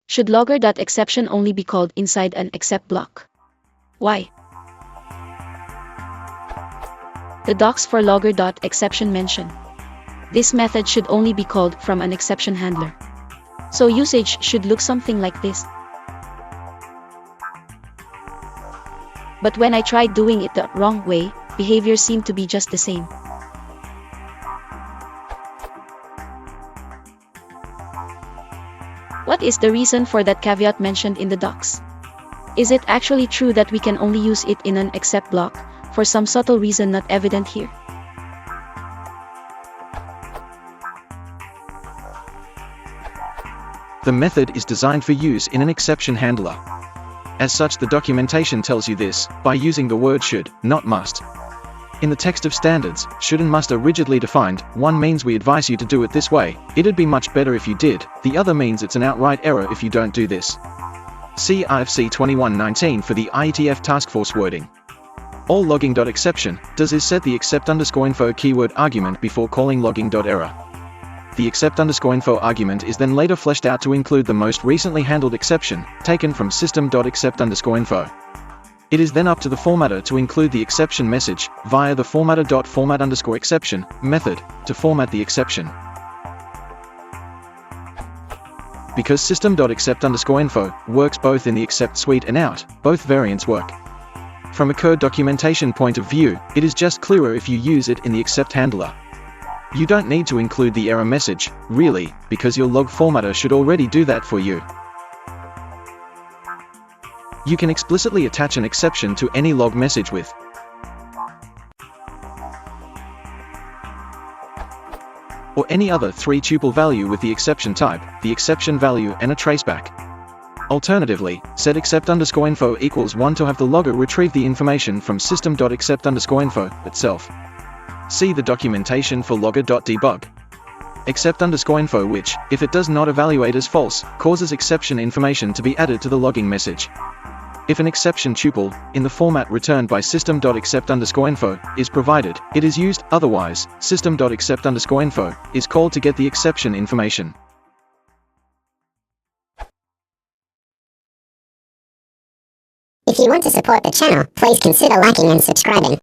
Should Logger.Exception only be called inside an except block? Why? The docs for Logger.Exception mention this method should only be called from an exception handler. So usage should look something like this. But when I tried doing it the wrong way, behavior seemed to be just the same. What is the reason for that caveat mentioned in the docs? Is it actually true that we can only use it in an except block, for some subtle reason not evident here? The method is designed for use in an exception handler. As such, the documentation tells you this, by using the word should, not must. In the text of standards, should and must are rigidly defined. One means we advise you to do it this way, it'd be much better if you did, the other means it's an outright error if you don't do this. See IFC 2119 for the IETF task force wording. All logging.exception does is set the except_info keyword argument before calling logging.error. The except_info argument is then later fleshed out to include the most recently handled exception, taken from system.accept_info. It is then up to the formatter to include the exception message, via the formatter.format_exception method, to format the exception. Because system.accept_info works both in the accept suite and out, both variants work. From a code documentation point of view, it is just clearer if you use it in the accept handler. You don't need to include the error message, really, because your log formatter should already do that for you. You can explicitly attach an exception to any log message with or any other 3-tuple value with the exception type, the exception value, and a traceback. Alternatively, set except_info equals 1 to have the logger retrieve the information from system.accept_info itself. See the documentation for logger.debug. Except_info which, if it does not evaluate as false, causes exception information to be added to the logging message. If an exception tuple, in the format returned by system.accept_info, is provided, it is used, otherwise, system.accept_info is called to get the exception information. If you want to support the channel, please consider liking and subscribing.